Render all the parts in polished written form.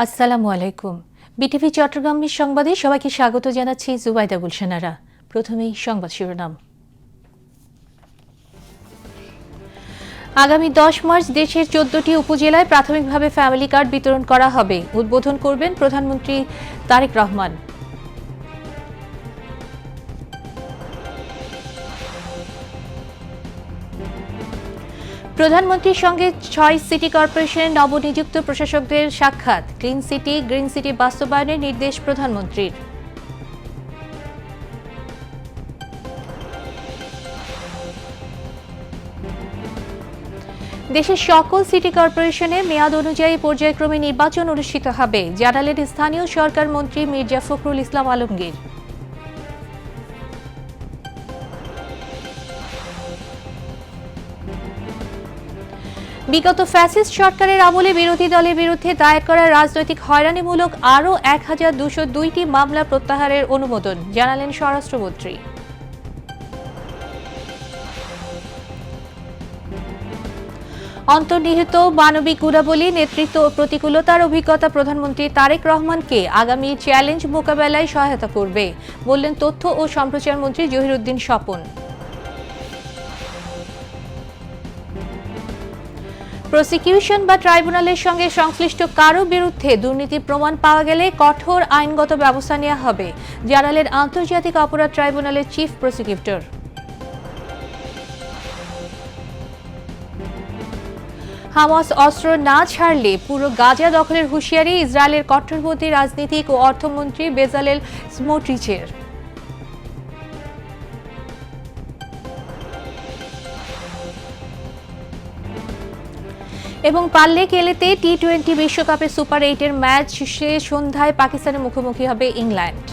আসসালামু আলাইকুম। বিটিভি চট্টগ্রামের সংবাদে সবাইকে স্বাগত জানাচ্ছি জুবাইদা গুলশানারা। প্রথমেই সংবাদ শিরোনাম। আগামী 10 মার্চ দেশের 14টি উপজেলায় প্রাথমিকভাবে ফ্যামিলি কার্ড বিতরণ করা হবে। উদ্বোধন করবেন প্রধানমন্ত্রী তারেক রহমান। প্রধানমন্ত্রীর সঙ্গে 6 সিটি কর্পোরেশনের নবনিযুক্ত প্রশাসকদের সাক্ষাৎ। ক্লিন সিটি গ্রিন সিটি বাস্তবায়নের নির্দেশ প্রধানমন্ত্রীর। দেশের সকল সিটি কর্পোরেশনে মেয়াদ অনুযায়ী পর্যায়ক্রমে নির্বাচন অনুষ্ঠিত হবে, জানালেন স্থানীয় সরকার মন্ত্রী মির্জা ফখরুল ইসলাম আলমগীর। বিগত ফ্যাসিস্ট সরকারের আমলে বিরোধী দলের বিরুদ্ধে দায়ের করা রাজনৈতিক হয়রানিমূলক আরও 1202টি মামলা প্রত্যাহারের অনুমোদন, জানালেন স্বরাষ্ট্রমন্ত্রী। অন্তর্নিহিত মানবিক গুণাবলী, নেতৃত্ব ও প্রতিকূলতার অভিজ্ঞতা প্রধানমন্ত্রী তারেক রহমানকে আগামী চ্যালেঞ্জ মোকাবেলায় সহায়তা করবে, বললেন তথ্য ও সম্প্রচার মন্ত্রী জহিরুদ্দিন স্বপন। প্রসিকিউশন বা ট্রাইব্যুনালের সঙ্গে সংশ্লিষ্ট কারো বিরুদ্ধে দুর্নীতির প্রমাণ পাওয়া গেলে কঠোর আইনগত ব্যবস্থা নেওয়া হবে, জানালেন আন্তর্জাতিক অপরাধ ট্রাইব্যুনালের চিফ প্রসিকিউটর। হামাস অস্ত্র না ছাড়লে পুরো গাজা দখলের হুঁশিয়ারি ইসরায়েলের কট্টরপন্থী রাজনীতিক ও অর্থমন্ত্রী বেজালেল স্মোট্রিচের। এবং পারলে কেলেতে টি-20 বিশ্বকাপে সুপার 8-এর ম্যাচ শেষে সন্ধ্যায় পাকিস্তানের মুখোমুখি হবে ইংল্যান্ড।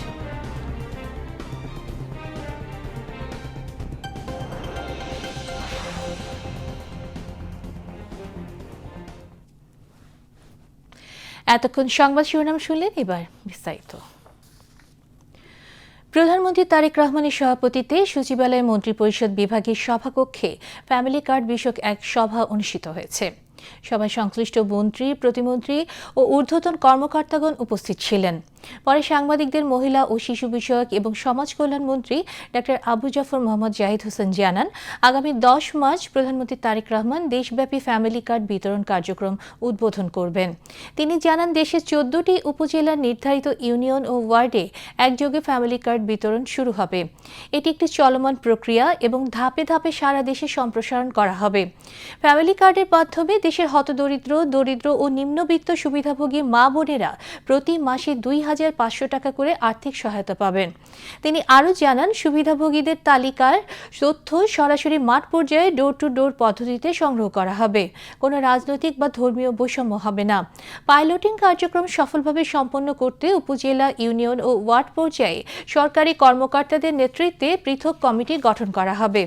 এতক্ষণ সংবাদ শিরোনাম শুনলেন, এবার বিস্তারিত। প্রধানমন্ত্রী তারেক রহমানের সভাপতিত্বে সচিবালয় মন্ত্রিপরিষদ বিভাগের সভাকক্ষে ফ্যামিলি কার্ড বিষয়ক এক সভা অনুষ্ঠিত হয়েছে। সভায় সংশ্লিষ্ট মন্ত্রী, প্রতিমন্ত্রী ও ঊর্ধ্বতন কর্মকর্তাগণ উপস্থিত ছিলেন। পরে সাংবাদিকদের মহিলা ও শিশু বিষয়ক এবং সমাজ কল্যাণ মন্ত্রী ডক্টর আবু জাফর মোহাম্মদ জাহিদ হোসেন জানান, আগামী 10 মার্চ প্রধানমন্ত্রী তারেক রহমান দেশব্যাপী ফ্যামিলি কার্ড বিতরণ কার্যক্রম উদ্বোধন করবেন। তিনি জানান, দেশের 14টি উপজেলার নির্ধারিত ইউনিয়ন ও ওয়ার্ডে একযোগে ফ্যামিলি কার্ড বিতরণ শুরু হবে। এটি একটি চলমান প্রক্রিয়া এবং ধাপে ধাপে সারা দেশে সম্প্রসারণ করা হবে। ফ্যামিলি কার্ডের মাধ্যমে দেশের হতদরিদ্র, দরিদ্র ও নিম্নবিত্ত সুবিধাভোগী মা বোনেরা প্রতি মাসে 2,500 টাকা করে আর্থিক সহায়তা পাবেন। তিনি আরও জানান, সুবিধাভোগীদের তালিকার তথ্য সরাসরি মাঠ পর্যায়ে ডোর টু ডোর পদ্ধতিতে সংগ্রহ করা হবে। কোনো রাজনৈতিক বা ধর্মীয় বৈষম্য হবে না। পাইলটিং কার্যক্রম সফলভাবে সম্পন্ন করতে উপজেলা, ইউনিয়ন ও ওয়ার্ড পর্যায়ে সরকারি কর্মকর্তাদের নেতৃত্বে পৃথক কমিটি গঠন করা হবে।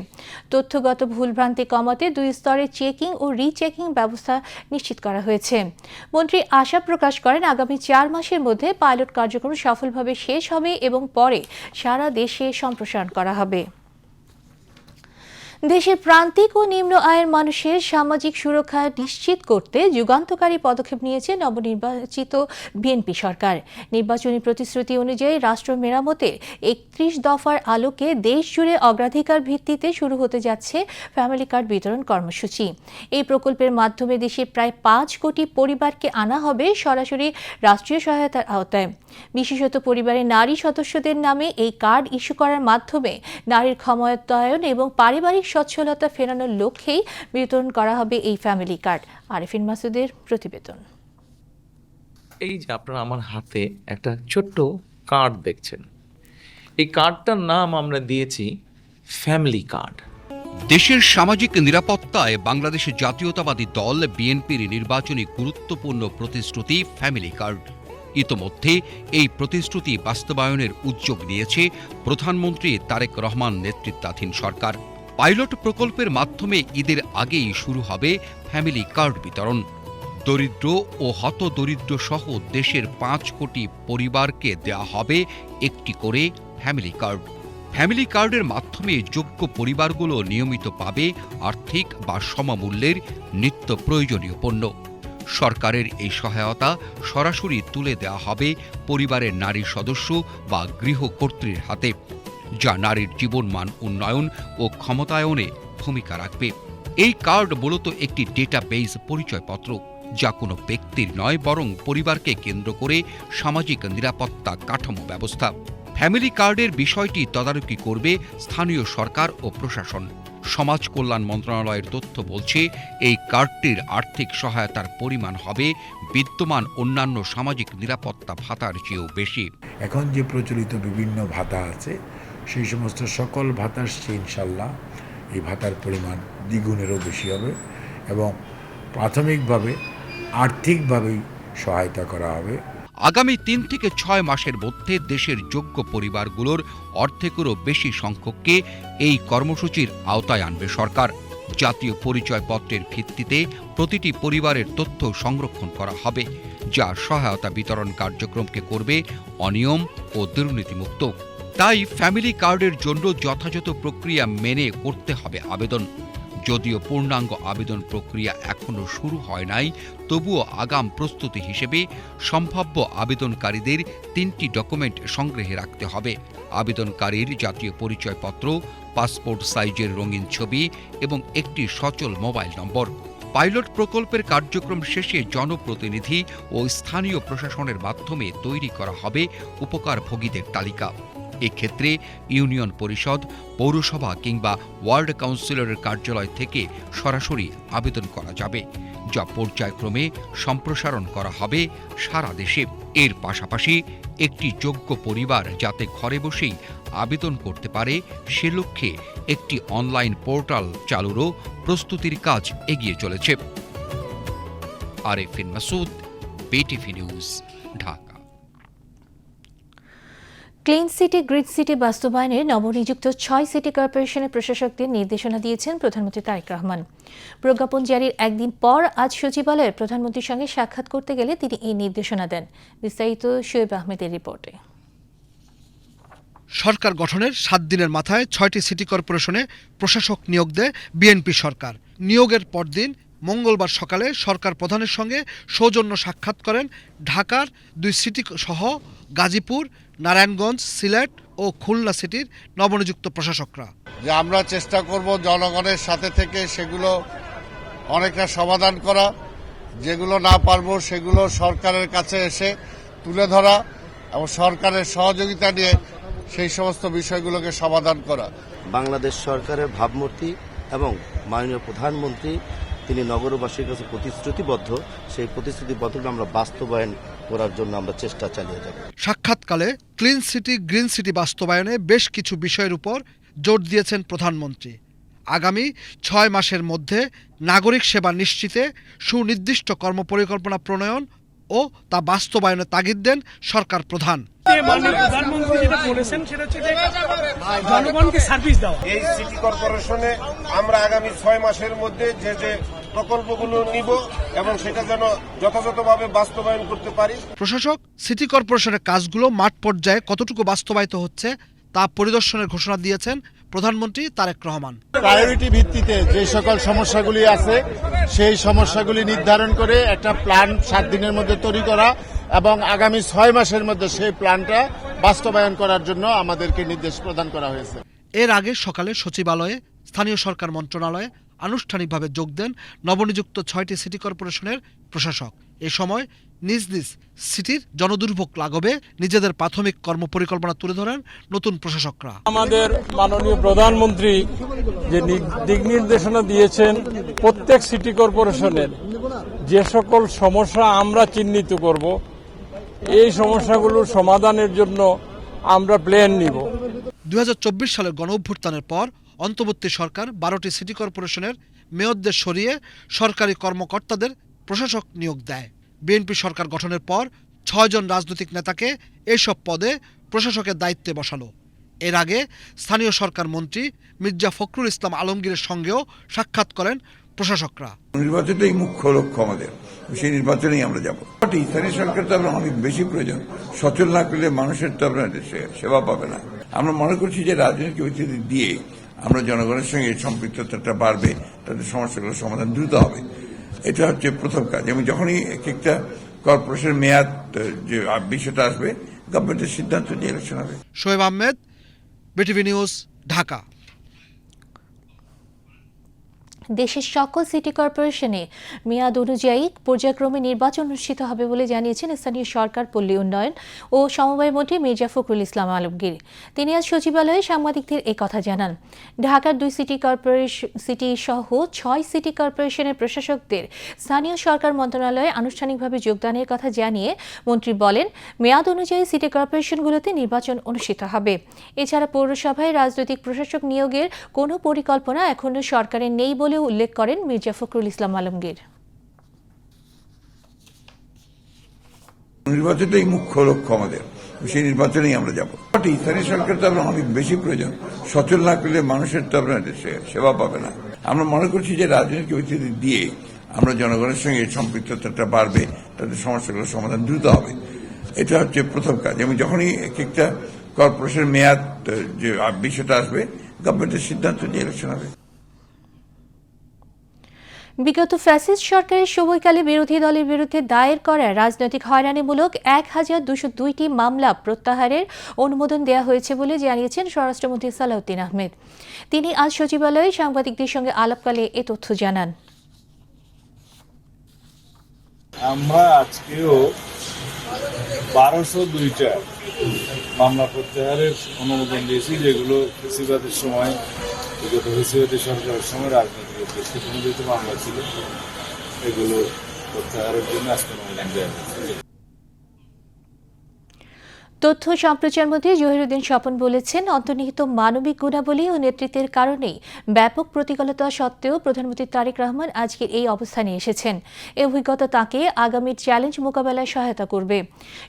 তথ্যগত ভুলভ্রান্তি কমাতে 2 স্তরের চেকিং ও রিচেকিং ব্যবস্থা নিশ্চিত করা হয়েছে। মন্ত্রী আশা প্রকাশ করেন, আগামী 4 মাসের মধ্যে পাইলট কার্যক্রম সফলভাবে শেষ হবে এবং পরে সারা দেশে সম্প্রসারণ করা হবে। দেশের প্রান্তিক ও নিম্ন আয়ের মানুষের সামাজিক সুরক্ষা নিশ্চিত করতে যুগান্তকারী পদক্ষেপ নিয়েছে নবনির্বাচিত বিএনপি সরকার। নির্বাচনী প্রতিশ্রুতি অনুযায়ী রাষ্ট্র মেরামতের 31 দফার আলোকে দেশ জুড়ে অগ্রাধিকার ভিত্তিতে শুরু হতে যাচ্ছে ফ্যামিলি কার্ড বিতরণ কর্মসূচি। এই প্রকল্পের মাধ্যমে দেশের প্রায় 5 কোটি পরিবারকে আনা হবে সরাসরি রাষ্ট্রীয় সহায়তার আওতায়। বিশেষত পরিবারের নারী সদস্যদের নামে এই কার্ড ইস্যু করার মাধ্যমে নারীর ক্ষমতায়ন এবং পারিবারিক সচ্ছলতা ফেরানোর লক্ষ্যেই বিতরণ করা হবে এই ফ্যামিলি কার্ড। আরিফিন মাসুদের প্রতিবেদন। এই যে আপনারা আমার হাতে একটা ছোট্ট কার্ড দেখছেন, এই কার্ডটার নাম আমরা দিয়েছি ফ্যামিলি কার্ড। দেশের সামাজিক নিরাপত্তায় বাংলাদেশের জাতীয়তাবাদী দল বিএনপির নির্বাচনী গুরুত্বপূর্ণ প্রতিশ্রুতি ফ্যামিলি কার্ড। ইতোমধ্যে এই প্রতিশ্রুতি বাস্তবায়নের উদ্যোগ নিয়েছে প্রধানমন্ত্রী তারেক রহমান নেতৃত্বাধীন সরকার। পাইলট প্রকল্পের মাধ্যমে ঈদের আগেই শুরু হবে ফ্যামিলি কার্ড বিতরণ। দরিদ্র ও হতদরিদ্র সহ দেশের 5 কোটি পরিবারকে দেয়া হবে একটি করে ফ্যামিলি কার্ড। ফ্যামিলি কার্ডের মাধ্যমে যোগ্য পরিবারগুলো নিয়মিত পাবে আর্থিক বা সমমূল্যের নিত্য প্রয়োজনীয় পণ্য। সরকারের এই সহায়তা সরাসরি তুলে দেওয়া হবে পরিবারের নারী সদস্য বা গৃহকর্ত্রীর হাতে, যা নারীর জীবনমান উন্নয়ন ও ক্ষমতায়নে ভূমিকা রাখবে। এই কার্ড মূলত একটি ডেটাবেস পরিচয়পত্র, যা কোনো ব্যক্তির নয় বরং পরিবারকে কেন্দ্র করে সামাজিক নিরাপত্তা কাঠামো ব্যবস্থা। ফ্যামিলি কার্ডের বিষয়টি তদারকি করবে স্থানীয় সরকার ও প্রশাসন। সমাজ কল্যাণ মন্ত্রণালয়ের তথ্য বলছে, এই কার্ডটির আর্থিক সহায়তার পরিমাণ হবে বিদ্যমান অন্যান্য সামাজিক নিরাপত্তা ভাতার চেয়েও বেশি। এখন যে প্রচলিত বিভিন্ন ভাতা আছে, সেই সমস্ত সকল ভাতার চেয়ে ইনশাল্লাহ এই ভাতার পরিমাণ দ্বিগুণেরও বেশি হবে এবং প্রাথমিকভাবে আর্থিকভাবেই সহায়তা করা হবে। আগামী 3 থেকে 6 মাসের মধ্যে দেশের যোগ্য পরিবারগুলোর অর্ধেকেরও বেশি সংখ্যককে এই কর্মসূচির আওতায় আনবে সরকার। জাতীয় পরিচয়পত্রের ভিত্তিতে প্রতিটি পরিবারের তথ্য সংরক্ষণ করা হবে, যা সহায়তা বিতরণ কার্যক্রমকে করবে অনিয়ম ও দুর্নীতিমুক্ত। তাই ফ্যামিলি কার্ডের জন্য যথাযথ প্রক্রিয়া মেনে করতে হবে আবেদন। যদিও পূর্ণাঙ্গ আবেদন প্রক্রিয়া এখনও শুরু হয় নাই, তবুও আগাম প্রস্তুতি হিসেবে সম্ভাব্য আবেদনকারীদের 3টি ডকুমেন্ট সংগ্রহে রাখতে হবে: আবেদনকারীর জাতীয় পরিচয়পত্র, পাসপোর্ট সাইজের রঙিন ছবি এবং একটি সচল মোবাইল নম্বর। পাইলট প্রকল্পের কার্যক্রম শেষে জনপ্রতিনিধি ও স্থানীয় প্রশাসনের মাধ্যমে তৈরি করা হবে উপকারভোগীদের তালিকা। এক্ষেত্রে ইউনিয়ন পরিষদ, পৌরসভা কিংবা ওয়ার্ড কাউন্সিলরের কার্যালয় থেকে সরাসরি আবেদন করা যাবে, যা পর্যায়ক্রমে সম্প্রসারণ করা হবে সারা দেশে। এর পাশাপাশি একটি যোগ্য পরিবার যাতে ঘরে বসেই আবেদন করতে পারে, সে লক্ষ্যে একটি অনলাইন পোর্টাল চালুরও প্রস্তুতির কাজ এগিয়ে চলেছে। Arefin Masud, BTV news, Dhaka. Clean city grid city বাস্তবায়নে নবনিযুক্ত 6 সিটি কর্পোরেশনের প্রশাসকদের নির্দেশনা দিয়েছেন প্রধানমন্ত্রী তারেক রহমান। প্রজ্ঞাপন জারির একদিন পর আজ সচিবালয়ে প্রধানমন্ত্রীর সঙ্গে সাক্ষাৎ করতে গেলে তিনি এই নির্দেশনা দেন। বিস্তারিত শোয়েব আহমেদের রিপোর্টে। সরকার গঠনের 7 দিনের মাথায় 6টি সিটি কর্পোরেশনে প্রশাসক নিয়োগ দেয় বিএনপি সরকার। নিয়োগের পরদিন মঙ্গলবার সকালে সরকার প্রধানের সঙ্গে সৌজন্য সাক্ষাৎ করেন ঢাকার 2 সিটি সহ গাজীপুর, নারায়ণগঞ্জ, সিলেট ও খুলনা সিটির নবনিযুক্ত প্রশাসকরা। যে আমরা চেষ্টা করব জনগণের সাথে থেকে সেগুলো অনেকটা সমাধান করা, যেগুলো না পারবো সেগুলো সরকারের কাছে এসে তুলে ধরা এবং সরকারের সহযোগিতা নিয়ে সেই সমস্ত বিষয়গুলোকে সমাধান করা। বাংলাদেশ সরকারের ভাবমূর্তি এবং মাননীয় প্রধানমন্ত্রী তিনি নগরবাসীর কাছে প্রতিশ্রুতিবদ্ধ, সেই প্রতিশ্রুতিবদ্ধতা আমরা বাস্তবায়ন করার জন্য আমরা চেষ্টা চালিয়ে যাব। সাক্ষাৎকালে ক্লিন সিটি গ্রিন সিটি বাস্তবায়নে বেশ কিছু বিষয়ের উপর জোর দিয়েছেন প্রধানমন্ত্রী। আগামী 6 মাসের মধ্যে নাগরিক সেবা নিশ্চিতে সুনির্দিষ্ট কর্মপরিকল্পনা প্রণয়ন ও তা বাস্তবায়নে তাগিদ দেন সরকার প্রধান। প্রধানমন্ত্রী যেটা বলেছেন সেটা হচ্ছে যে জনগণকে সার্ভিস দেওয়া। এই সিটি কর্পোরেশনে আমরা আগামী 6 মাসের মধ্যে যে যে প্রকল্পগুলো নিব এবং সেটা যেন যথাযথভাবে বাস্তবায়ন করতে পারি। প্রশাসক সিটি কর্পোরেশনের কাজগুলো মাঠ পর্যায়ে কতটুকু বাস্তবায়িত হচ্ছে তা পরিদর্শনের ঘোষণা দিয়েছেন প্রধানমন্ত্রী তারেক রহমান। প্রায়োরিটি ভিত্তিতে যে সকল সমস্যাগুলি আছে সেই সমস্যাগুলি নির্ধারণ করে একটা প্ল্যান 7 দিনের মধ্যে তৈরি করা এবং আগামী 6 মাসের মধ্যে সেই প্ল্যানটা বাস্তবায়ন করার জন্য আমাদেরকে নির্দেশ প্রদান করা হয়েছে। এর আগে সকালে সচিবালয়ে স্থানীয় সরকার মন্ত্রণালয়ে আনুষ্ঠানিকভাবে যোগ দেন নবনিযুক্ত 6টি সিটি কর্পোরেশনের প্রশাসক। এ সময় নিজ নিজ সিটির জনদুর্ভোগ লাঘবে নিজেদের প্রাথমিক কর্মপরিকল্পনা তুলে ধরেন নতুন প্রশাসকরা। আমাদের মাননীয় প্রধানমন্ত্রী যে দিক নির্দেশনা দিয়েছেন, প্রত্যেক সিটি কর্পোরেশনের যে সকল সমস্যা আমরা চিহ্নিত করব, এই সমস্যাগুলোর সমাধানের জন্য আমরা প্ল্যান নিব। 2024 সালের গণঅভ্যুত্থানের পর অন্তর্বর্তী সরকার 12টি সিটি কর্পোরেশনের মেয়রদের সরিয়ে সরকারি কর্মকর্তাদের প্রশাসক নিয়োগ দেয়। বিএনপি সরকার গঠনের পর 6 জন রাজনৈতিক নেতাকে এইসব পদে প্রশাসকের দায়িত্বে বসালো। এর আগে স্থানীয় সরকার মন্ত্রী মির্জা ফখরুল ইসলাম আলমগীরের সঙ্গেও সাক্ষাৎ করেন প্রশাসকরা। নির্বাচনটাই মুখ্য লক্ষ্য আমাদের, সেই নির্বাচনেই আমরা যাব। স্থানীয় সরকার তো আমরা অনেক বেশি প্রয়োজন, সচল না করলে মানুষের তো আপনার সেবা পাবে না। আমরা মনে করছি যে রাজনৈতিক ঐতিহ্য দিয়ে আমরা জনগণের সঙ্গে সম্পৃক্ততাটা বাড়বে, তাদের সমস্যাগুলোর সমাধান দ্রুত হবে। এটা হচ্ছে প্রথম কাজ। এবং যখনই এক একটা কর্পোরেশনের মেয়াদ যে বিষয়টা আসবে, গভর্নমেন্টের সিদ্ধান্ত নিয়ে ইলেকশন হবে। Shoaib Ahmed, BTV news, Dhaka. দেশের সকল সিটি কর্পোরেশনে মেয়াদ অনুযায়ী পর্যায়ক্রমে নির্বাচন অনুষ্ঠিত হবে বলে জানিয়েছেন স্থানীয় সরকার, পল্লী উন্নয়ন ও সমবায় মন্ত্রী মির্জা ফখরুল ইসলাম আলমগীর। তিনি আজ সচিবালয়ে সাংবাদিকদের একথা জানান। ঢাকার 2 সিটি সহ 6 সিটি কর্পোরেশনের প্রশাসকদের স্থানীয় সরকার মন্ত্রণালয়ে আনুষ্ঠানিকভাবে যোগদানের কথা জানিয়ে মন্ত্রী বলেন, মেয়াদ অনুযায়ী সিটি কর্পোরেশনগুলোতে নির্বাচন অনুষ্ঠিত হবে। এছাড়া পৌরসভায় রাজনৈতিক প্রশাসক নিয়োগের কোনো পরিকল্পনা এখনো সরকারের নেই বলে উল্লেখ করেন মির্জা ফখরুল ইসলাম আলমগীর। নির্বাচনটাই মুখ্য লক্ষ্য আমাদের, সেই নির্বাচনেই আমরা যাব। স্থানীয় সরকার তো আপনার অনেক বেশি প্রয়োজন। সচল না করলে মানুষের তো আপনার সেবা পাবে না। আমরা মনে করছি যে রাজনৈতিক পরিস্থিতি দিয়ে আমরা জনগণের সঙ্গে সম্পৃক্ততাটা বাড়বে, তাদের সমস্যাগুলোর সমাধান দ্রুত হবে। এটা হচ্ছে প্রথম কাজ। এবং যখনই এক একটা কর্পোরেশনের মেয়াদ যে বিষয়টা আসবে, গভর্নমেন্টের সিদ্ধান্ত নিয়ে ইলেকশন হবে। বিগত ফ্যাসিস্ট সরকারের সময়কালে বিরোধী দলের বিরুদ্ধে দায়ের করা রাজনৈতিক হয়রানিমূলক 1202টি মামলা প্রত্যাহারের অনুমোদন দেওয়া হয়েছে বলে জানিয়েছেন স্বরাষ্ট্রমন্ত্রী সালাউদ্দিন আহমেদ। তিনি আজ সচিবালয়ে সাংবাদিকদের সঙ্গে আলাপকালে এ তথ্য জানান। আমরা আজকেও 1202টা মামলা প্রত্যাহারের অনুমোদন দিয়েছি, যেগুলো ফেসিবাদের সময়, বিগত ফেসিবাদী সরকারের সময় রাজনৈতিক উদ্দেশ্যে প্রণোদিত মামলা ছিল, এগুলো প্রত্যাহারের জন্য আজকে অনুমোদন দেওয়া হয়েছে। তথ্য সম্প্রচার মন্ত্রী জহিরুদ্দিন স্বপন বলেছেন, অন্তর্নিহিত মানবিক গুণাবলী ও নেতৃত্বের কারণেই ব্যাপক প্রতিকূলতা সত্ত্বেও প্রধানমন্ত্রী তারেক রহমান আজকের এই অবস্থানে এসেছেন। এই অভিজ্ঞতা তাকে আগামীর চ্যালেঞ্জ মোকাবেলায় সহায়তা করবে।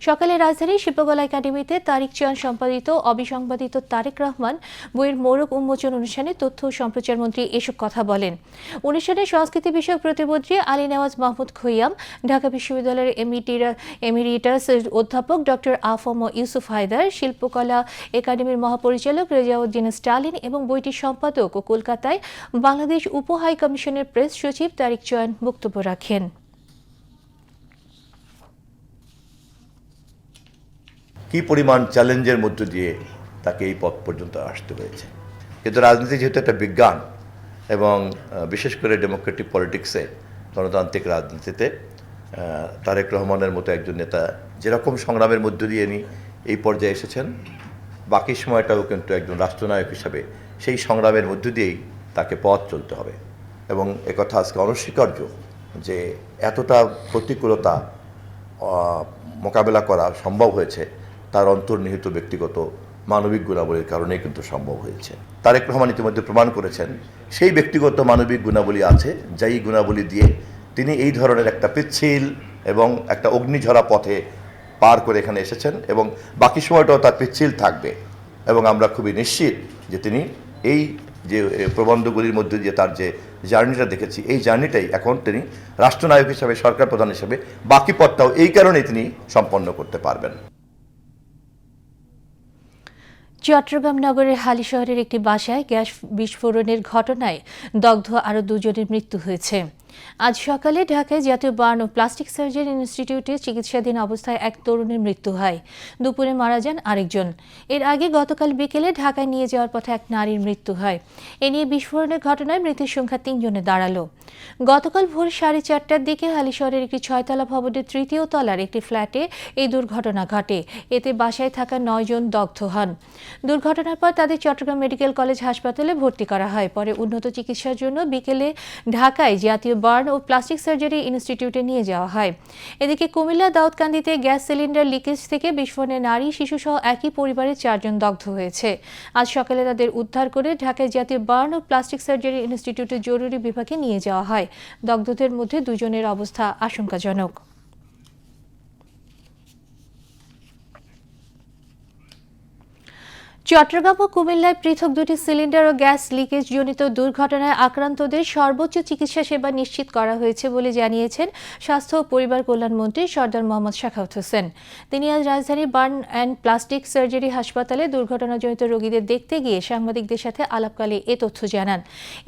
সকালে রাজধানীর শিল্পকলা একাডেমিতে তারিক চাঁদ সম্পাদিত অবিসংবাদিত তারেক রহমান বইয়ের মোড়ক উন্মোচন অনুষ্ঠানে তথ্য ও সম্প্রচার মন্ত্রী এসব কথা বলেন। অনুষ্ঠানে সংস্কৃতি বিষয়ক প্রতিমন্ত্রী আলী নেওয়াজ মাহমুদ খৈয়াম, ঢাকা বিশ্ববিদ্যালয়ের এমিরিটাস অধ্যাপক ডক্টর আফম ইউসুফ হায়দার, শিল্পকলা একাডেমির মহাপরিচালক রেজাউদ্দিন স্টালিন এবং বইটির সম্পাদক ও কলকাতায় বাংলাদেশ উপ হাই কমিশনের প্রেস সচিব তারিক চয়ন বক্তব্য রাখেন। কি পরিমাণ চ্যালেঞ্জের মধ্য দিয়ে তাকে এই পথ পর্যন্ত আসতে হয়েছে। কিন্তু রাজনীতি যেহেতু একটা বিজ্ঞান এবং বিশেষ করে ডেমোক্রেটিক পলিটিক্সে, গণতান্ত্রিক রাজনীতিতে তারেক রহমানের মতো একজন নেতা যেরকম সংগ্রামের মধ্য দিয়ে এই পর্যায়ে এসেছেন, বাকি সময়টাও কিন্তু একজন রাষ্ট্রনায়ক হিসাবে সেই সংগ্রামের মধ্য দিয়েই তাকে পথ চলতে হবে। এবং একথা আজকে অনস্বীকার্য যে এতটা প্রতিকূলতা মোকাবেলা করা সম্ভব হয়েছে তার অন্তর্নিহিত ব্যক্তিগত মানবিক গুণাবলীর কারণেই কিন্তু সম্ভব হয়েছে। তারেক রহমান ইতিমধ্যে প্রমাণ করেছেন সেই ব্যক্তিগত মানবিক গুণাবলী আছে, যেই গুণাবলী দিয়ে তিনি এই ধরনের একটা পিচ্ছিল এবং একটা অগ্নিঝরা পথে পার করে এখানে এসেছেন এবং বাকি সময়টাও তার পিচ্ছিল থাকবে। এবং আমরা খুবই নিশ্চিত যে তিনি এই যে প্রবন্ধগুলির মধ্যে দিয়ে তার যে জার্নিটা দেখেছি, এই জার্নিটাই এখন তিনি রাষ্ট্রনায়ক হিসাবে, সরকার প্রধান হিসাবে বাকি পথটাও এই কারণেই তিনি সম্পন্ন করতে পারবেন। চট্টগ্রাম নগরের হালিশহরের একটি বাসায় গ্যাস বিস্ফোরণের ঘটনায় দগ্ধ আরও 2 জনের মৃত্যু হয়েছে। আজ সকালে ঢাকায় জাতীয় বার্ন ও প্লাস্টিক সার্জারি ইনস্টিটিউটে চিকিৎসাধীন অবস্থায় এক তরুণের মৃত্যু হয়। দুপুরে মারা যান আরেকজন। এর আগে গতকাল বিকেলে ঢাকায় নিয়ে যাওয়ার পথে এক নারীর মৃত্যু হয়। এ নিয়ে বিস্ফোরণের ঘটনায় মৃতের সংখ্যা 3 জনে দাঁড়ালো। গতকাল ভোর 4:30টার দিকে হালিশহরের একটি 6তলা ভবনের 3য় তলার একটি ফ্ল্যাটে এই দুর্ঘটনা ঘটে। এতে বাসায় থাকা 9 জন দগ্ধ হন। দুর্ঘটনার পর তাদের চট্টগ্রাম মেডিকেল কলেজ হাসপাতালে ভর্তি করা হয়। পরে উন্নত চিকিৎসার জন্য বিকেলে ঢাকায় জাতীয় বার্ন ও প্লাস্টিক সার্জারি ইনস্টিটিউটে নিয়ে যাওয়া হয়। এদিকে কুমিল্লা দাউদকান্দিতে গ্যাস সিলিন্ডার লিকেজ থেকে বিস্ফোরণে নারী, শিশুসহ একই পরিবারের 4 জন দগ্ধ হয়েছে। আজ সকালে তাদের উদ্ধার করে ঢাকায় জাতীয় বার্ন ও প্লাস্টিক সার্জারি ইনস্টিটিউটের জরুরি বিভাগে নিয়ে যাওয়া হয়। দগ্ধদের মধ্যে 2 জনের অবস্থা আশঙ্কাজনক। চট্টগ্রাম ও কুমিল্লায় পৃথক দুটি সিলিন্ডার ও গ্যাস লিকেজ জনিত দুর্ঘটনায় আক্রান্তদের সর্বোচ্চ চিকিৎসা সেবা নিশ্চিত করা হয়েছে বলে জানিয়েছেন স্বাস্থ্য ও পরিবার কল্যাণ মন্ত্রী সরদার মোহাম্মদ সাখাওয়াত হোসেন। তিনি আজ রাজধানীর বার্ন অ্যান্ড প্লাস্টিক সার্জারি হাসপাতালে দুর্ঘটনাজনিত রোগীদের দেখতে গিয়ে সাংবাদিকদের সাথে আলাপকালে এ তথ্য জানান।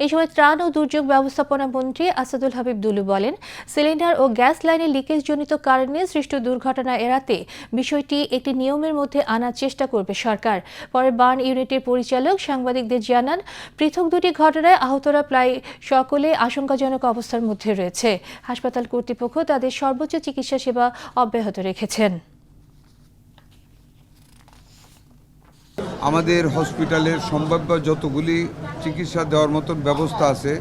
এই সময় ত্রাণ ও দুর্যোগ ব্যবস্থাপনা মন্ত্রী আসাদুল হাবিব দুলু বলেন, সিলিন্ডার ও গ্যাস লাইনের লিকেজ জনিত কারণে সৃষ্ট দুর্ঘটনা এড়াতে বিষয়টি একটি নিয়মের মধ্যে আনার চেষ্টা করবে সরকার। পরে বার্ন ইউনিটের পরিচালক সাংবাদিকদের জানান, পৃথক দুটি ঘটনায় আহতরা প্রায় সকলে আশঙ্কাজনক অবস্থার মধ্যে রয়েছে। হাসপাতাল কর্তৃপক্ষ তাদের সর্বোচ্চ চিকিৎসা সেবা অব্যাহত রেখেছেন। আমাদের হসপিটালের সম্ভাব্য যতগুলি চিকিৎসা দেওয়ার মতন ব্যবস্থা আছে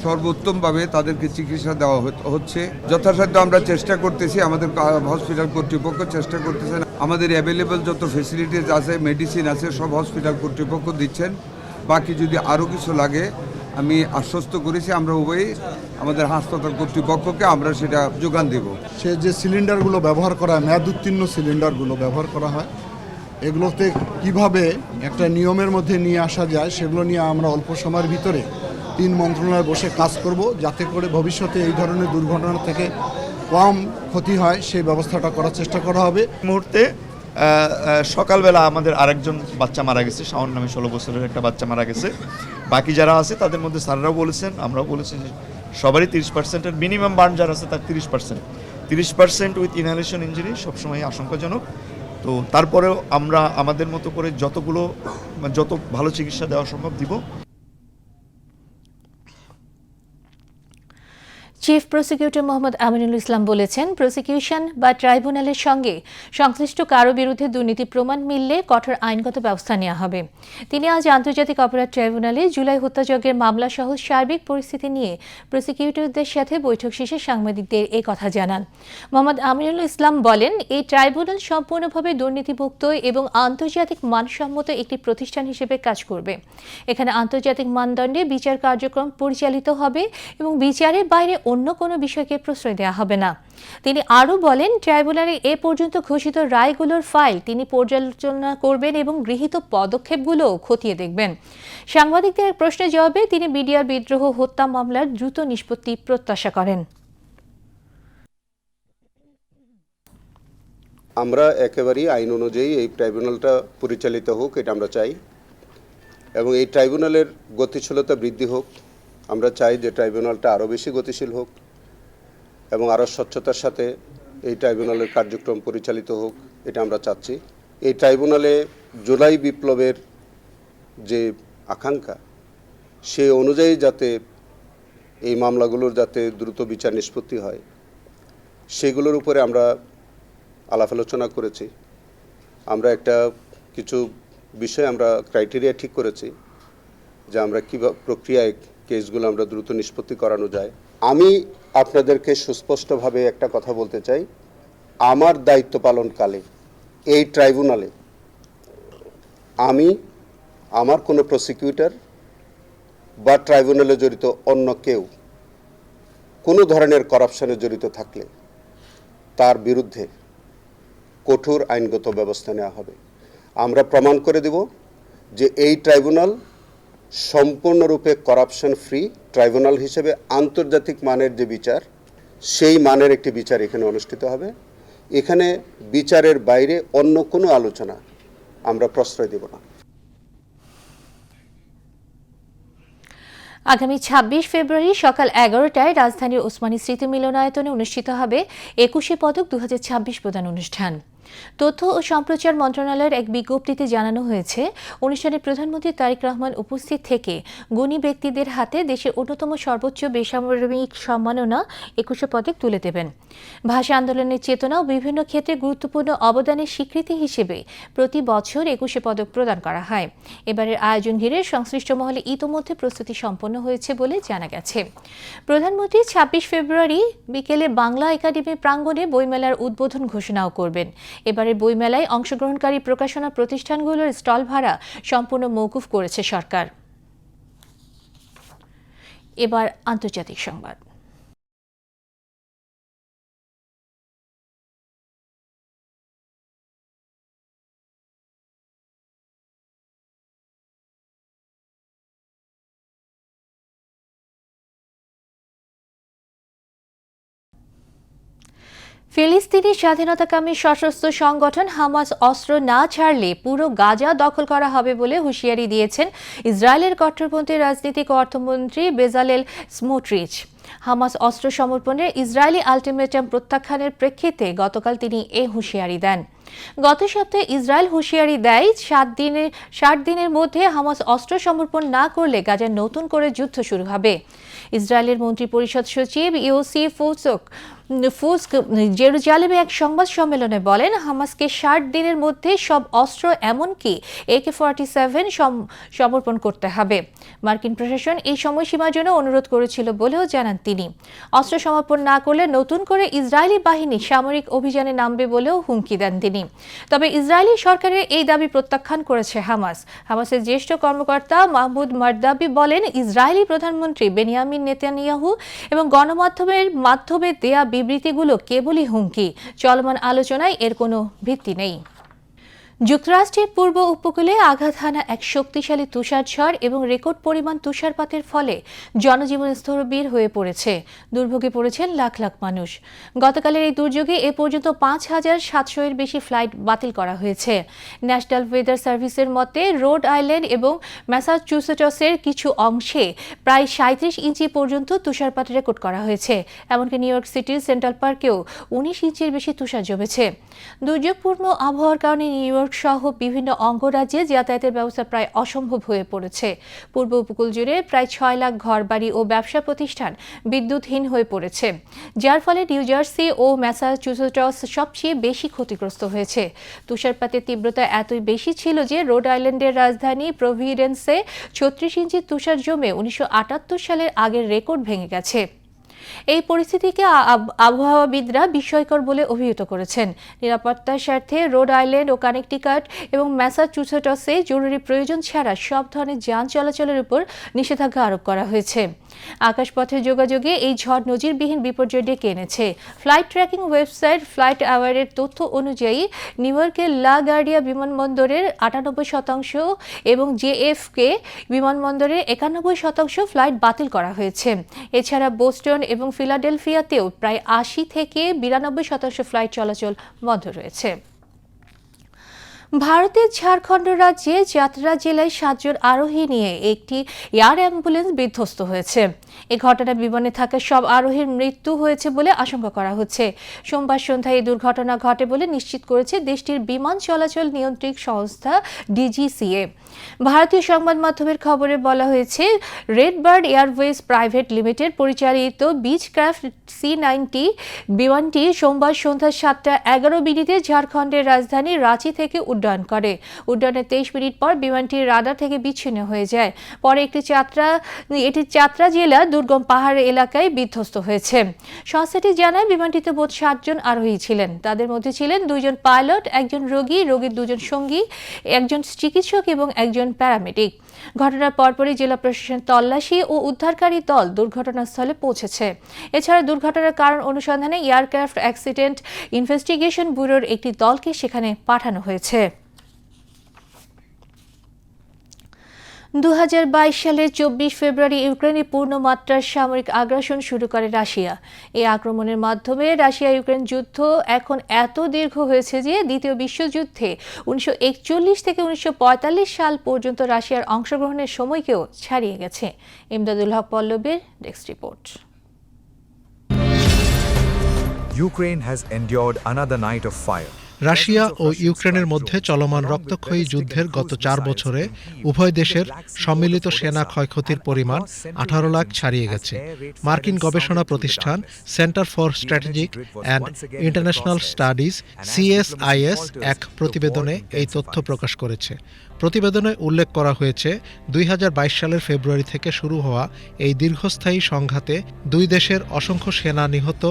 সর্বোত্তমভাবে তাদেরকে চিকিৎসা দেওয়া হচ্ছে। যথাসাধ্য আমরা চেষ্টা করতেছি, আমাদের হসপিটাল কর্তৃপক্ষ চেষ্টা করতেছেন। আমাদের অ্যাভেলেবল যত ফেসিলিটিস আছে, মেডিসিন আছে, সব হসপিটাল কর্তৃপক্ষ দিচ্ছেন। বাকি যদি আরও কিছু লাগে আমি আশ্বস্ত করেছি, আমরা উভয়ই আমাদের হাসপাতাল কর্তৃপক্ষকে আমরা সেটা যোগান দেব। সে যে সিলিন্ডারগুলো ব্যবহার করা হয়, মেয়াদ উত্তীর্ণ সিলিন্ডারগুলো ব্যবহার করা হয়, এগুলোতে কিভাবে একটা নিয়মের মধ্যে নিয়ে আসা যায় সেগুলো নিয়ে আমরা অল্প সময়ের ভিতরে 3 মন্ত্রণালয়ে বসে কাজ করব, যাতে করে ভবিষ্যতে এই ধরনের দুর্ঘটনা থেকে কম ক্ষতি হয় সেই ব্যবস্থাটা করার চেষ্টা করা হবে। মুহূর্তে সকালবেলা আমাদের আরেকজন বাচ্চা মারা গেছে, শাওন নামে 16 বছরের একটা বাচ্চা মারা গেছে। বাকি যারা আছে তাদের মধ্যে স্যাররাও বলেছেন, আমরাও বলেছি যে সবারই 30%-এর মিনিমাম বার্ন যারা আছে তার 30% উইথ ইনহেলেশন ইঞ্জুরি সবসময় আশঙ্কাজনক। তো তারপরেও আমরা আমাদের মতো করে যত ভালো চিকিৎসা দেওয়া সম্ভব দিব। চিফ প্রসিকিউটর মোহাম্মদ আমিনুল ইসলাম বলেছেন, প্রসিকিউশন বা ট্রাইব্যুনালের সঙ্গে সংশ্লিষ্ট কারো বিরুদ্ধে দুর্নীতি প্রমাণ মিললে কঠোর আইনগত ব্যবস্থা নেওয়া হবে। তিনি আজ আন্তর্জাতিক অপরাধ ট্রাইব্যুনালে জুলাই হত্যাযজ্ঞের মামলা সহ সার্বিক পরিস্থিতি নিয়ে প্রসিকিউটরদের সাথে বৈঠক শেষে সাংবাদিকদের এই কথা জানান। মোহাম্মদ আমিনুল ইসলাম বলেন, এই ট্রাইব্যুনাল সম্পূর্ণভাবে দুর্নীতিমুক্ত এবং আন্তর্জাতিক মানসম্মত একটি প্রতিষ্ঠান হিসেবে কাজ করবে। এখানে আন্তর্জাতিক মানদণ্ডে বিচার কার্যক্রম পরিচালিত হবে এবং বিচারের বাইরে অন্য কোনো বিষয়কে প্রশ্রয় দেওয়া হবে না। তিনি আরও বলেন, ট্রাইব্যুনালের এ পর্যন্ত ঘোষিত রায়গুলোর ফাইল তিনি পর্যালোচনা করবেন এবং গৃহীত পদক্ষেপগুলো খতিয়ে দেখবেন। সাংবাদিকদের এক প্রশ্নের জবাবে তিনি বিডিআর বিদ্রোহ হত্যা মামলার দ্রুত নিষ্পত্তি প্রত্যাশা করেন। আমরা একেবারেই আইন অনুযায়ী এই ট্রাইব্যুনালটা পরিচালিত হোক, এটা আমরা চাই, এবং এই ট্রাইব্যুনালের গতিশীলতা বৃদ্ধি হোক। আমরা চাই যে ট্রাইব্যুনালটা আরও বেশি গতিশীল হোক এবং আরও স্বচ্ছতার সাথে এই ট্রাইব্যুনালের কার্যক্রম পরিচালিত হোক, এটা আমরা চাচ্ছি। এই ট্রাইব্যুনালে জুলাই বিপ্লবের যে আকাঙ্ক্ষা সেই অনুযায়ী যাতে এই মামলাগুলোর যাতে দ্রুত বিচার নিষ্পত্তি হয় সেগুলোর উপরে আমরা আলাপ আলোচনা করেছি। আমরা কিছু বিষয় আমরা ক্রাইটেরিয়া ঠিক করেছি যে আমরা কীভাবে প্রক্রিয়ায় কেসগুলো আমরা দ্রুত নিষ্পত্তি করানো যায়। আমি আপনাদেরকে সুস্পষ্টভাবে একটা কথা বলতে চাই, আমার দায়িত্ব পালনকালে এই ট্রাইব্যুনালে আমি আমার কোনো প্রসিকিউটর বা ট্রাইব্যুনালে জড়িত অন্য কেউ কোনো ধরনের করাপশনে জড়িত থাকলে তার বিরুদ্ধে কঠোর আইনগত ব্যবস্থা নেওয়া হবে। আমরা প্রমাণ করে দেব যে এই ট্রাইব্যুনাল সম্পূর্ণরূপে করাপশন ফ্রি ট্রাইব্যুনাল হিসেবে আন্তর্জাতিক মানের যে বিচার, সেই মানের একটি বিচার এখানে অনুষ্ঠিত হবে। এখানে বিচারের বাইরে অন্য কোনো আলোচনা আমরা প্রশ্রয় দেব না। আগামী 26 ফেব্রুয়ারি সকাল 11টায় রাজধানীর ওসমানী স্মৃতি মিলনায়তনে অনুষ্ঠিত হবে 21শে পদক 2026 প্রদান অনুষ্ঠান। তথ্য ও সম্প্রচার মন্ত্রণালয়ের এক বিজ্ঞপ্তিতে জানানো হয়েছে, অনুষ্ঠানে প্রধানমন্ত্রী তারেক রহমান উপস্থিত থেকে গুণী ব্যক্তিদের হাতে দেশের অন্যতম সর্বোচ্চ বেসামরিক সম্মাননা 21শে পদক তুলে দেবেন। ভাষা আন্দোলনের চেতনা ও বিভিন্ন ক্ষেত্রে গুরুত্বপূর্ণ অবদানের স্বীকৃতি হিসেবে প্রতি বছর 21শে পদক প্রদান করা হয়। এবারের আয়োজন ঘিরে সংশ্লিষ্ট মহলে ইতোমধ্যে প্রস্তুতি সম্পন্ন হয়েছে বলে জানা গেছে। প্রধানমন্ত্রী 26 ফেব্রুয়ারি বিকেলে বাংলা একাডেমি প্রাঙ্গণে বইমেলার উদ্বোধন ঘোষণাও করবেন। এবারের বইমেলায় অংশগ্রহণকারী প্রকাশনা প্রতিষ্ঠানগুলোর স্টল ভাড়া সম্পূর্ণ মওকুফ করেছে সরকার। এবার আন্তর্জাতিক সংবাদ। ফিলিস্তিনি স্বাধীনতাকামী সশস্ত্র সংগঠন হামাস অস্ত্র না ছাড়লে পুরো গাজা দখল করা হবে বলে হুঁশিয়ারি দিয়েছেন ইসরায়েলের কট্টরপন্থী রাজনীতিক ও অর্থমন্ত্রী বেজালেল স্মোট্রিচ। হামাস অস্ত্র সমর্পণের ইসরায়েলি আলটিমেটাম প্রত্যাখ্যানের প্রেক্ষিতে গতকাল তিনি এ হুঁশিয়ারি দেন। গত সপ্তাহে ইসরায়েল হুঁশিয়ারি দেয় 60 দিনের মধ্যে হামাস অস্ত্র সমর্পণ না করলে গাজায় নতুন করে যুদ্ধ শুরু হবে। ইসরায়েলের মন্ত্রী পরিষদ সচিব ইওসি ফুস্ক জেরুজালেমে এক সংবাদ সম্মেলনে বলেন, হামাসকে 60 দিনের মধ্যে সব অস্ত্র এমনকি AK-47 সমর্পণ করতে হবে। মার্কিন প্রশাসন এই সময়সীমার জন্য অনুরোধ করেছিল বলেও জানান তিনি। অস্ত্র সমর্পণ না করলে নতুন করে ইসরায়েলি বাহিনী সামরিক অভিযানে নামবে বলেও হুমকি দেন তিনি। তবে ইসরায়েলি সরকারের এই দাবি প্রত্যাখ্যান করেছে হামাস। হামাসের জ্যেষ্ঠ কর্মকর্তা মাহমুদ মারদাবি বলেন, ইসরায়েলি প্রধানমন্ত্রী বেনিয়ামিন নেতানিয়াহু এবং গণমাধ্যমের মাধ্যমে দেয়া বিবৃতিগুলো কেবলই হুমকি। চলমান আলোচনায় এর কোনো ভিত্তি নেই। যুক্তরাষ্ট্রের পূর্ব উপকূলে আঘাত হানা এক শক্তিশালী তুষারঝড় এবং রেকর্ড পরিমাণ তুষারপাতের ফলে জনজীবন স্থবির হয়ে পড়েছে। দুর্ভোগে পড়েছেন লাখ লাখ মানুষ। গতকালের এই দুর্যোগে এ পর্যন্ত 5,700-এর বেশি ফ্লাইট বাতিল করা হয়েছে। ন্যাশনাল ওয়েদার সার্ভিসের মতে রোড আইল্যান্ড এবং ম্যাসাচুসেটসের কিছু অংশে প্রায় 37 ইঞ্চি পর্যন্ত তুষারপাত রেকর্ড করা হয়েছে। এমনকি নিউ ইয়র্ক সিটির সেন্ট্রাল পার্কেও 19 ইঞ্চির বেশি তুষার জমেছে। দুর্যোগপূর্ণ আবহাওয়ার কারণে নিউ ইয়র্ক সহ বিভিন্ন অঙ্গরাজ্যে যাতায়াতের ব্যবস্থা প্রায় অসম্ভব হয়ে পড়েছে। পূর্ব উপকূল জুড়ে প্রায় 6 লাখ ঘরবাড়ি ও ব্যবসা প্রতিষ্ঠান বিদ্যুৎহীন হয়ে পড়েছে, যার ফলে নিউ জার্সি ও ম্যাসাচুসেটস সবচেয়ে বেশি ক্ষতিগ্রস্ত হয়েছে। তুষারপাতের তীব্রতা এতই বেশি ছিল যে রোড আইল্যান্ডের রাজধানী প্রভিডেন্সে 36 ইঞ্চি তুষার জমে 1978 সালের আগের রেকর্ড ভেঙে গেছে। এই পরিস্থিতিকে আবহাওয়াবিদরা বিস্ময়কর বলে অভিহিত করেছেন। নিরাপত্তার স্বার্থে রোড আইল্যান্ড ও কানেকটিকাট এবং ম্যাসাচুসেটসে জরুরি প্রয়োজন ছাড়া সব ধরনের যান চলাচলের উপর নিষেধাজ্ঞা আরোপ করা হয়েছে। আকাশপথে যোগাযোগে এই ঝড় নজিরবিহীন বিপর্যয় ডেকে এনেছে। ফ্লাইট ট্র্যাকিং ওয়েবসাইট ফ্লাইট অ্যাওয়ারের তথ্য অনুযায়ী নিউ ইয়র্কের লা গার্ডিয়া বিমানবন্দরের 98% এবং JFK বিমানবন্দরের 91% ফ্লাইট বাতিল করা হয়েছে। এছাড়া বোস্টন এবং ফিলাডেলফিয়াতেও প্রায় 80 থেকে 92% ফ্লাইট চলাচল বন্ধ রয়েছে। ভারতের ঝাড়খণ্ড রাজ্যে যাত্রা জেলায় 7 জন আরোহী নিয়ে একটি এয়ার অ্যাম্বুলেন্স বিধ্বস্ত হয়েছে। এ ঘটনায় বিমানে থাকা সব আরোহীর মৃত্যু হয়েছে বলে আশঙ্কা করা হচ্ছে। সোমবার সন্ধ্যায় এই দুর্ঘটনা ঘটে বলে নিশ্চিত করেছে দেশটির বিমান চলাচল নিয়ন্ত্রক সংস্থা DGCA। ভারতীয় সংবাদ মাধ্যমের খবরে বলা হয়েছে, red bird Airways private limited পরিচালিত বিচক্রাফট C-90 বিমানটি সোমবার সন্ধ্যা 7:11 ঝাড়খণ্ডের রাজধানী রাঁচি থেকে উড্ডয়ন করে। উড্ডয়নের 23 মিনিট পর বিমানটি রাডার থেকে বিচ্ছিন্ন হয়ে যায়। পরে এটি চাতরা জেলা দুর্গম পাহাড় এলাকায় বিধ্বস্ত হয়েছে। সংস্থাটি জানায়, বিমানটিতে মোট 7 জন আরোহী ছিলেন। তাদের মধ্যে ছিলেন 2 জন পাইলট, একজন রোগী, রোগীর 2 জন সঙ্গী, একজন চিকিৎসক এবং একজন প্যারামেডিক। ঘটনার পরপরই জেলা প্রশাসন তল্লাশি ও উদ্ধারকারী দল দুর্ঘটনাস্থলে পৌঁছেছে। এছাড়া দুর্ঘটনার কারণ অনুসন্ধানে এয়ারক্রাফট অ্যাক্সিডেন্ট ইনভেস্টিগেশন ব্যুরোর একটি দলকে সেখানে পাঠানো হয়েছে। 2022 সালের 24 ফেব্রুয়ারি ইউক্রেনে পূর্ণমাত্রার সামরিক আগ্রাসন শুরু করে রাশিয়া। এই আক্রমণের মাধ্যমে রাশিয়া ইউক্রেন যুদ্ধ এখন এত দীর্ঘ হয়েছে যে দ্বিতীয় বিশ্বযুদ্ধে 1941 থেকে 1945 সাল পর্যন্ত রাশিয়ার অংশগ্রহণের সময়কেও ছাড়িয়ে গেছে। ইমদাদুল হক পল্লবীর desk report. Ukraine has endured another night of fire. Russia ও ইউক্রেনের মধ্যে চলমান রক্তক্ষয়ী যুদ্ধের গত 4 বছরে উভয় দেশের সম্মিলিত সেনা ক্ষয়ক্ষতির পরিমাণ 18 লাখ ছাড়িয়ে গেছে। মার্কিন গবেষণা প্রতিষ্ঠান centre for strategic and international studies CSIS এক প্রতিবেদনে এই তথ্য প্রকাশ করেছে। প্রতিবেদনে উল্লেখ করা হয়েছে, 2022 সালের ফেব্রুয়ারি থেকে শুরু হওয়া এই দীর্ঘস্থায়ী সংঘাতে দুই দেশের অসংখ্য সেনা নিহত,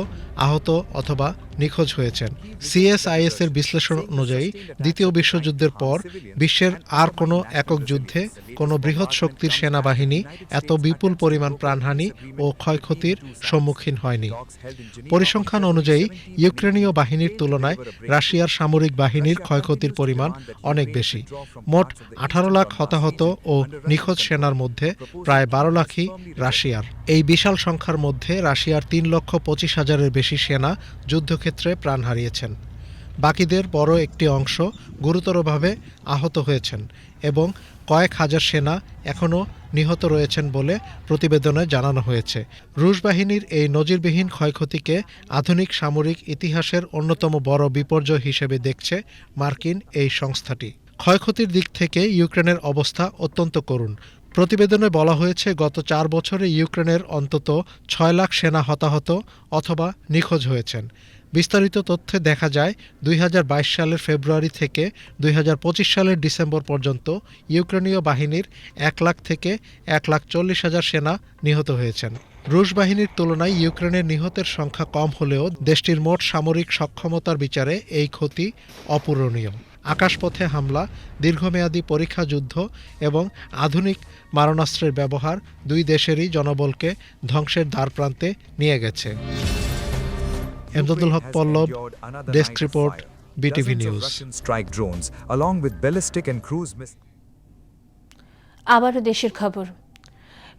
আহত অথবা নিখোঁজ হয়েছেন। CSIS এর বিশ্লেষণ অনুযায়ী দ্বিতীয় বিশ্বযুদ্ধের পর বিশ্বের আর কোনো একক যুদ্ধে কোনো বৃহৎ শক্তির সেনাবাহিনী এত বিপুল পরিমাণ প্রাণহানি ও ক্ষয়ক্ষতির সম্মুখীন হয়নি। পরিসংখ্যান অনুযায়ী ইউক্রেনীয় বাহিনীর তুলনায় রাশিয়ার সামরিক বাহিনীর ক্ষয়ক্ষতির পরিমাণ অনেক বেশি। মোট 18 লাখ হতাহত ও নিখোঁজ সেনার মধ্যে প্রায় 12 লাখই রাশিয়ার। এই বিশাল সংখ্যার মধ্যে রাশিয়ার 3,25,000-এর বেশি সেনা যুদ্ধক্ষেত্রে প্রাণ হারিয়েছেন। বাকিদের বড় একটি অংশ গুরুতরভাবে আহত হয়েছেন এবং কয়েক হাজার সেনা এখনও নিহত রয়েছেন বলে প্রতিবেদনে জানানো হয়েছে। রুশ বাহিনীর এই নজিরবিহীন ক্ষয়ক্ষতিকে আধুনিক সামরিক ইতিহাসের অন্যতম বড় বিপর্যয় হিসেবে দেখছে মার্কিন এই সংস্থাটি। ক্ষয়ক্ষতির দিক থেকে ইউক্রেনের অবস্থা অত্যন্ত করুণ। প্রতিবেদনে বলা হয়েছে গত 4 বছরে ইউক্রেনের অন্তত 6 লাখ সেনা হতাহত অথবা নিখোঁজ হয়েছেন। বিস্তারিত তথ্যে দেখা যায় 2022 সালের ফেব্রুয়ারি থেকে 2025 সালের ডিসেম্বর পর্যন্ত ইউক্রেনীয় বাহিনীর 1 লাখ থেকে 1,40,000 সেনা নিহত হয়েছেন। রুশ বাহিনীর তুলনায় ইউক্রেনের নিহতের সংখ্যা কম হলেও দেশটির মোট সামরিক সক্ষমতার বিচারে এই ক্ষতি অপূরণীয়। আকাশপথে হামলা, দীর্ঘমেয়াদী পরীক্ষা যুদ্ধ এবং আধুনিক মারণাস্ত্রের ব্যবহার দুই দেশেরই জনবলকে ধ্বংসের দ্বারপ্রান্তে নিয়ে গেছে। এমদাদুল হক পল্লব, ডেস্ক রিপোর্ট, বিটিভি নিউজ। আবারও দেশের খবর।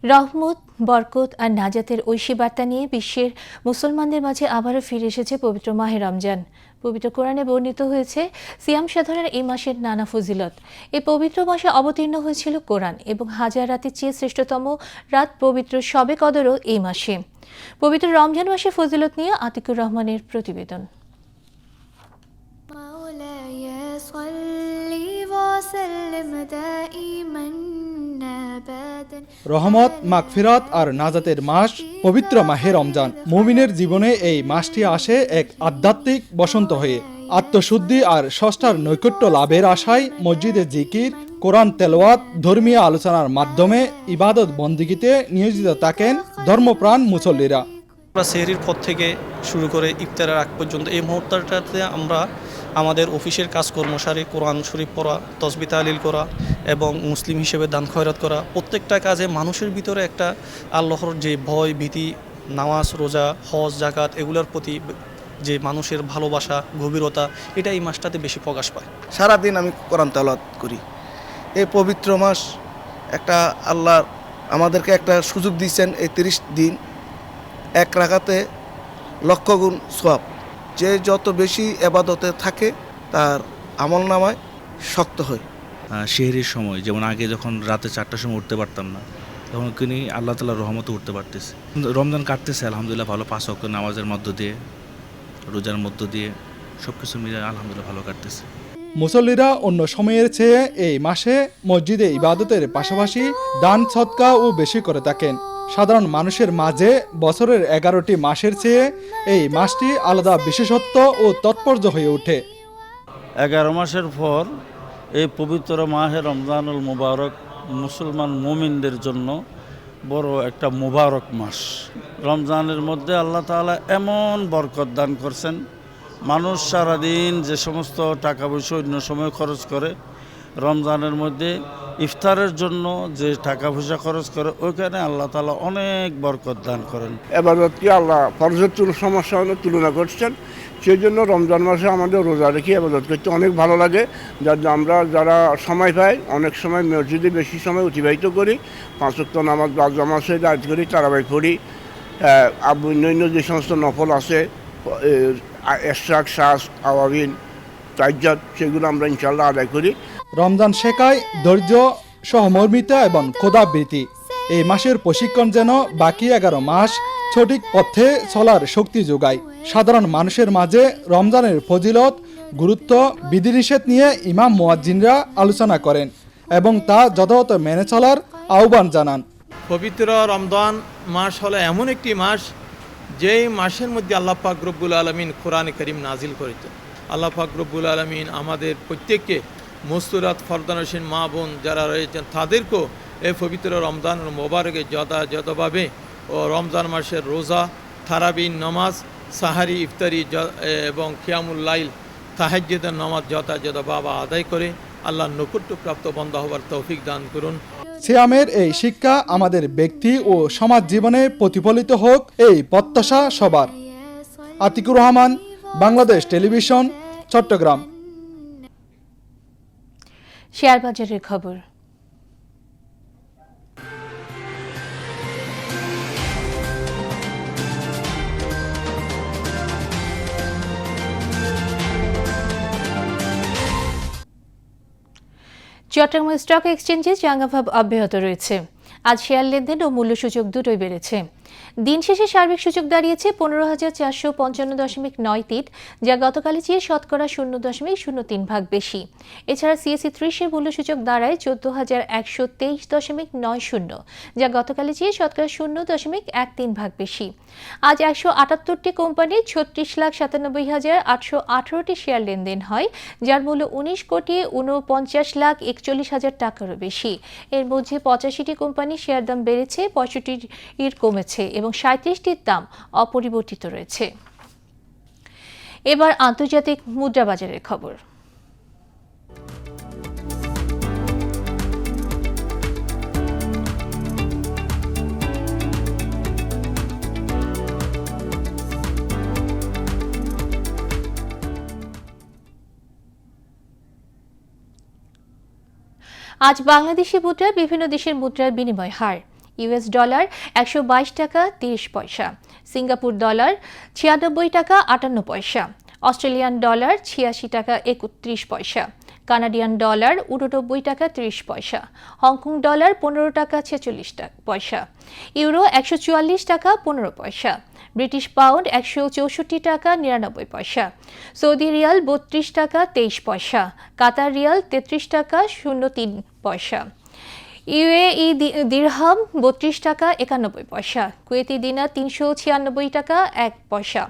রহমত, বরকত আর নাজাতের ঐশী বার্তা নিয়ে বিশ্বের মুসলমানদের মাঝে আবারও ফিরে এসেছে পবিত্র মাহে রমজান। পবিত্র কোরআনে বর্ণিত হয়েছে সিয়াম সাধনার এই মাসের নানা ফজিলত। এই পবিত্র মাসে অবতীর্ণ হয়েছিল কোরআন এবং হাজার রাতের চেয়ে শ্রেষ্ঠতম রাত পবিত্র শবে কদরও এই মাসে। পবিত্র রমজান মাসে ফজিলত নিয়ে আতিকুর রহমানের প্রতিবেদন। রহমত, মাগফিরাত আর নাজাতের মাস পবিত্র মাহে রমজান। মুমিনের জীবনে এই মাসটি আসে এক আধ্যাত্মিক বসন্ত হয়ে। আত্মশুদ্ধি আর স্রষ্টার নৈকট্য লাভের আশায় মসজিদে জিকির, কোরআন তেলাওয়াত, ধর্মীয় আলোচনার মাধ্যমে ইবাদত বন্দিগিতে নিয়োজিত থাকেন ধর্মপ্রাণ মুসল্লিরা। সেহরির পর থেকে শুরু করে ইফতারের আগ পর্যন্ত এই মুহূর্তটাতে আমরা আমাদের অফিসের কাজকর্ম সারি, কোরআন শরীফ পড়া, তসবিহ তাহলিল করা এবং মুসলিম হিসেবে দান খয়রাত করা, প্রত্যেকটা কাজে মানুষের ভিতরে একটা আল্লাহর যে ভয় ভীতি, নামাজ, রোজা, হজ, জাকাত এগুলোর প্রতি যে মানুষের ভালোবাসা, গভীরতা, এটা এই মাসটাতে বেশি প্রকাশ পায়। সারাদিন আমি কোরআন তেলাওয়াত করি। এই পবিত্র মাস একটা আল্লাহ আমাদেরকে একটা সুযোগ দিয়েছেন, এই 30 দিন এক রাকাতে লক্ষ গুণ সওয়াব। যে যত বেশি এবাদতে থাকে তার আমল নামায় শক্ত হয়। সেহরির সময় যেমন আগে যখন রাতে 4টার সময় উঠতে পারতাম না, তখন কিনি আল্লাহ তাআলার রহমতে উঠতে পারতেছে। রমজান কাটতেছে আলহামদুলিল্লাহ ভালো, 5 ওয়াক্ত নামাজের মধ্য দিয়ে, রোজার মধ্য দিয়ে সবকিছু মিলে আলহামদুলিল্লাহ ভালো কাটতেছে। মুসল্লিরা অন্য সময়ের চেয়ে এই মাসে মসজিদে ইবাদতের পাশাপাশি দান সদকাও বেশি করে থাকেন। সাধারণ মানুষের মাঝে বছরের 11টি মাসের চেয়ে এই মাসটি আলাদা বিশেষত্ব ও তাৎপর্য হয়ে ওঠে। 11 মাসের পর এই পবিত্র মাহে রমজানুল মুবারক মুসলমান মুমিনদের জন্য বড় একটা মুবারক মাস। রমজানের মধ্যে আল্লাহ তাআলা এমন বরকত দান করছেন, মানুষ সারাদিন যে সমস্ত টাকা পয়সা অন্য সময় খরচ করে, রমজানের মধ্যে ইফতারের জন্য যে টাকা পয়সা খরচ করে, ওইখানে আল্লাহ তাআলা অনেক বরকত দান করেন। এবাদতকে আল্লাহ ফরজের সমস্যা তুলনা করছেন, সেই জন্য রমজান মাসে আমাদের রোজা রেখে এবাদত করতে অনেক ভালো লাগে। আমরা যারা সময় পাই অনেক সময় মসজিদে বেশি সময় অতিবাহিত করি, 5 ওয়াক্ত নামাজ বা জামাত সহিত আদায় করি, তারাবি পড়ি, অন্যান্য যে সমস্ত নফল আছে এশরাক, শাস, আওয়াবিন, তাজ্জাদ, সেগুলো আমরা ইনশাআল্লাহ আদায় করি। রমজান শেখায় ধৈর্য, সহমর্মিতা এবং ক্ষুধাবৃত্তি। এই মাসের প্রশিক্ষণ যেন বাকি 11 মাস সঠিক পথে চলার শক্তি যোগায়। সাধারণ মানুষের মাঝে রমজানের ফজিলত, গুরুত্ব, বিধিনিষেধ নিয়ে ইমাম মুয়াজ্জিনরা আলোচনা করেন এবং তা যথাযথ মেনে চলার আহ্বান জানান। পবিত্র রমজান মাস হলো এমন একটি মাস যেই মাসের মধ্যে আল্লাহ পাক রব্বুল আলামিন কোরআনে কারীম নাজিল করেছেন। আল্লাহ পাক রব্বুল আলামিন আমাদের প্রত্যেককে মুস্তুরাত ফরদানসীন মা বোন যারা রয়েছেন তাদেরকেও এই পবিত্র রমজান মোবারকে যথাযথভাবে ও রমজান মাসের রোজা, তারাবির নামাজ, সাহারি, ইফতারি এবং কিয়ামুল লাইল, তাহাজ্জুদের নামাজ যথাযথভাবে আদায় করে আল্লাহর নৈকট্যপ্রাপ্ত বান্দা হওয়ার তৌফিক দান করুন। সিয়ামের এই শিক্ষা আমাদের ব্যক্তি ও সমাজ জীবনে প্রতিফলিত হোক, এই প্রত্যাশা সবার। আতিকুর রহমান, বাংলাদেশ টেলিভিশন, চট্টগ্রাম। শেয়ার বাজারের খবর। চট্টগ্রাম স্টক এক্সচেঞ্জে চাঙ্গাভাব অব্যাহত রয়েছে। আজ শেয়ার লেনদেন ও মূল্যসূচক দুটোই বেড়েছে। দিন শেষে সার্বিক সূচক দাঁড়িয়েছে 15,455.93, যা গতকালের চেয়ে শতকরা 0.03 বেশি। এছাড়া সিএসই 30-এর মূল্যসূচক দাঁড়ায় 14,123.90, যা গতকালের চেয়ে শতকরা 0.13 বেশি। আজ 178টি কোম্পানির 36,97,818টি শেয়ার লেনদেন হয়, যার মূল্য 19,49,41,000 টাকারও বেশি। এর মধ্যে 85টি কোম্পানি শেয়ার দাম বেড়েছে, 65টির কমেছে এবং 37টির দাম অপরিবর্তিত রয়েছে। এবার আন্তর্জাতিক মুদ্রা বাজারের খবর। আজ বাংলাদেশি মুদ্রা বিভিন্ন দেশের মুদ্রার বিনিময় হার: ইউএস ডলার 122 টাকা 30 পয়সা, সিঙ্গাপুর ডলার 96 টাকা 58 পয়সা, অস্ট্রেলিয়ান ডলার 86 টাকা 31 পয়সা, কানাডিয়ান ডলার 89 টাকা 30 পয়সা, হংকং ডলার 15 টাকা 46 পয়সা, ইউরো 144 টাকা 15 পয়সা, ব্রিটিশ পাউন্ড 164 টাকা 99 পয়সা, সৌদি রিয়াল 32 টাকা 23 পয়সা, কাতার রিয়াল 33 টাকা 03 পয়সা, ইউএই দিরহাম 32 টাকা 91 পয়সা, কুয়েতি দিনার 396 টাকা 1 পয়সা,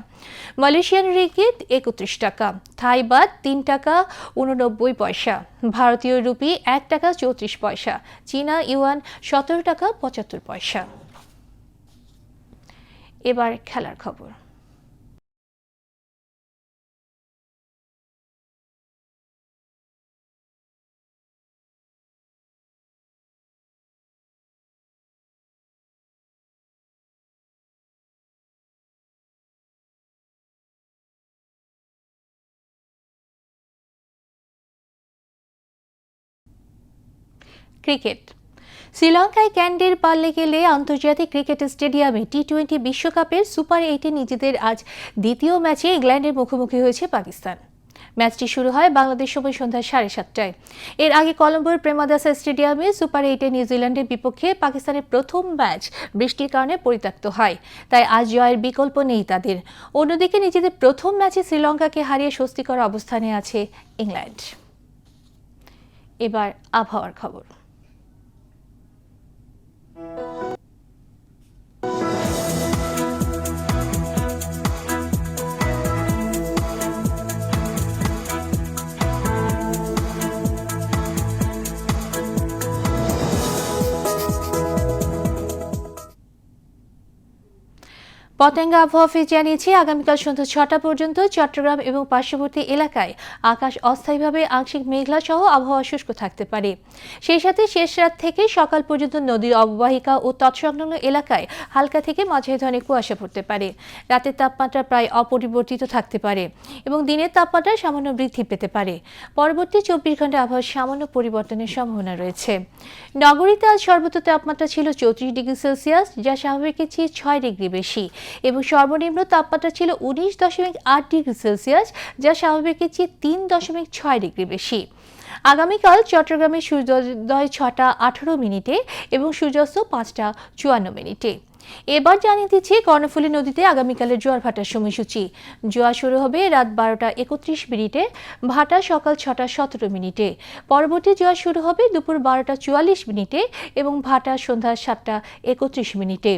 মালয়েশিয়ান রিঙ্গিত 31 টাকা, থাই বাত 3 টাকা 89 পয়সা, ভারতীয় রুপি 1 টাকা 34 পয়সা, চীনা ইউয়ান 17 টাকা 75 পয়সা। এবার খেলার খবর। ক্রিকেট। শ্রীলঙ্কায় ক্যান্ডির পাল্লে গেলে আন্তর্জাতিক ক্রিকেট স্টেডিয়ামে টি-20 বিশ্বকাপের সুপার 8-এ নিজেদের আজ দ্বিতীয় ম্যাচে ইংল্যান্ডের মুখোমুখি হয়েছে পাকিস্তান। ম্যাচটি শুরু হয় বাংলাদেশ সময় সন্ধ্যা 7:30টায়। এর আগে কলম্বোর প্রেমাদাসা স্টেডিয়ামে সুপার 8-এ নিউজিল্যান্ডের বিপক্ষে পাকিস্তানের প্রথম ম্যাচ বৃষ্টির কারণে পরিত্যক্ত হয়, তাই আজ জয়ের বিকল্প নেই তাদের। অন্যদিকে নিজেদের প্রথম ম্যাচে শ্রীলঙ্কাকে হারিয়ে স্বস্তিকর অবস্থানে আছে ইংল্যান্ড। এবার আবহাওয়ার খবর। পতেঙ্গা আবহাওয়া অফিস জানিয়েছে, আগামীকাল সন্ধ্যা 6টা পর্যন্ত চট্টগ্রাম এবং পার্শ্ববর্তী এলাকায় আকাশ অস্থায়ীভাবে আংশিক মেঘলা সহ আবহাওয়া শুষ্ক থাকতে পারে। সেই সাথে শেষ রাত থেকে সকাল পর্যন্ত নদীর অববাহিকা ও তৎসংলগ্ন এলাকায় হালকা থেকে মাঝারি ধরনের কুয়াশা পড়তে পারে। রাতের তাপমাত্রা প্রায় অপরিবর্তিত থাকতে পারে এবং দিনের তাপমাত্রা সামান্য বৃদ্ধি পেতে পারে। পরবর্তী 24 ঘন্টায় আবহাওয়ার সামান্য পরিবর্তনের সম্ভাবনা রয়েছে। নগরীতে আজ সর্বোচ্চ তাপমাত্রা ছিল 34 ডিগ্রি সেলসিয়াস, যা স্বাভাবিকের চেয়ে 6 ডিগ্রি বেশি, এবং সর্বনিম্ন তাপমাত্রা ছিল 19.8 ডিগ্রি সেলসিয়াস, যা স্বাভাবিকের চেয়ে 3.6 ডিগ্রি বেশি। আগামীকাল চট্টগ্রামে সূর্যোদয় 6টা 18 মিনিটে এবং সূর্যাস্ত 5টা 54 মিনিটে। এবার জানিয়ে দিচ্ছি কর্ণফুলী নদীতে আগামীকালের জোয়ার ভাটার সময়সূচি। জোয়ার শুরু হবে রাত 12টা 31 মিনিটে, ভাটা সকাল 6টা 17 মিনিটে। পরবর্তী জোয়ার শুরু হবে দুপুর 12টা 44 মিনিটে এবং ভাটা সন্ধ্যা 7টা 31 মিনিটে।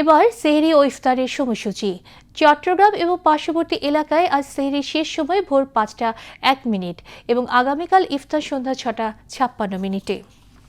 এবার সেহরি ও ইফতারের সময়সূচি। চট্টগ্রাম এবং পার্শ্ববর্তী এলাকায় আজ সেহরির শেষ সময় ভোর 5টা 1 মিনিট এবং আগামীকাল ইফতার সন্ধ্যা 6টা 56 মিনিটে।